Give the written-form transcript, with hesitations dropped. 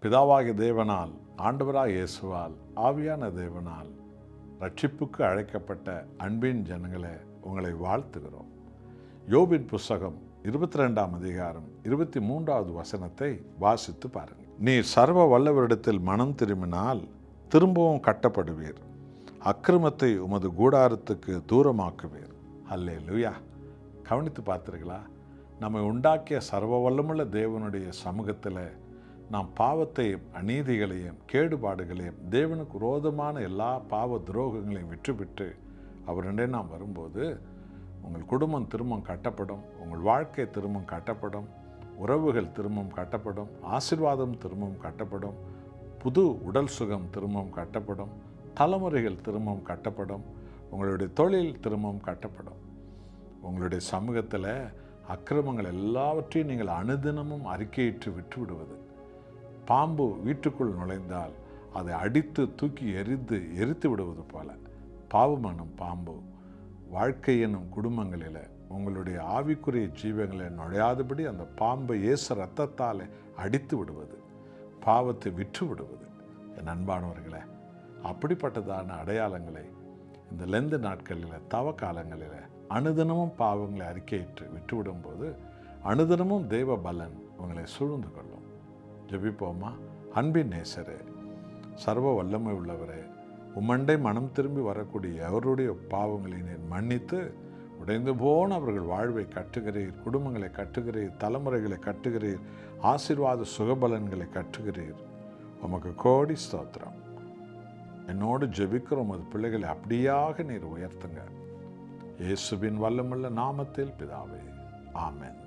பிதாவாகிய தேவனால், ஆண்டவராக இயேசுவால், ஆவியான தேவனால் ரட்சிப்புக்கு அழைக்கப்பட்ட அன்பின் ஜனங்களே, உங்களை வாழ்த்துகிறோம். யோபின் புஸ்தகம் 22ஆம் அதிகாரம் 23வது வசனத்தை வாசித்து பாருங்கள். நீர் சர்வ வல்லவரிடத்தில் மனம் திரும்பினால் திரும்பவும் கட்டப்படுவீர், அக்கிரமத்தை உமது கூடாரத்துக்கு தூரமாக்குவீர். அல்லேலூயா. கவனித்து பார்த்தீர்களா? நம்மை உண்டாக்கிய சர்வ வல்லமுள்ள தேவனுடைய சமூகத்தில் நாம் பாவத்தையும் அநீதிகளையும் கேடுபாடுகளையும் தேவனுக்கு விரோதமான எல்லா பாவ துரோகங்களையும் விட்டுவிட்டு அவரிடம் நாம் வரும்போது உங்கள் குடும்பம் திரும்பவும் கட்டப்படும், உங்கள் வாழ்க்கை திரும்பவும் கட்டப்படும், உறவுகள் திரும்பவும் கட்டப்படும், ஆசீர்வாதம் திரும்பவும் கட்டப்படும், புது உடல் சுகம் திரும்பவும் கட்டப்படும், தலைமுறைகள் திரும்பவும் கட்டப்படும், உங்களுடைய தொழில் திரும்பவும் கட்டப்படும். உங்களுடைய சமூகத்தில் அக்கிரமங்கள் எல்லாவற்றையும் நீங்கள் அனுதினமும் அறிக்கையிட்டு விட்டு விடுவது. பாம்பு வீட்டுக்குள் நுழைந்தால் அதை அடித்து தூக்கி எரித்து விடுவது போல பாவமானும் பாம்பு வாழ்க்கை என்னும் குடும்பங்களில் உங்களுடைய ஆவிக்குரிய ஜீவங்களை நுழையாதபடி அந்த பாம்பை இயேசு இரத்தத்தால் அடித்து விடுவது, பாவத்தை விற்று விடுவது. என் அன்பானவர்களே, அப்படிப்பட்டதான அடையாளங்களை இந்த லெந்து நாட்களில், தவ காலங்களில் அனுதினமும் பாவங்களை அறிக்கையிட்டு விட்டுவிடும்போது அனுதினமும் தேவ பலன் உங்களை சூழ்ந்து கொள்ளும். ஜெபிப்போமா? அன்பின் நேசரே, சர்வ வல்லமை உள்ளவரே, உம்மண்டை மனம் திரும்பி வரக்கூடிய எவருடைய பாவங்களை நீர் மன்னித்து உடைந்து போன அவர்கள் வாழ்வை கட்டுகிறீர், குடும்பங்களை கட்டுகிறீர், தலைமுறைகளை கட்டுகிறீர், ஆசீர்வாத சுகபலன்களை கட்டுகிறீர். உமக்கு கோடி ஸ்தோத்திரம். என்னோடு ஜெபிக்கிற உமது பிள்ளைகளை அப்படியாக நீர் உயர்த்துங்க. இயேசுவின் வல்லமுள்ள நாமத்தில் பிதாவே, ஆமென்.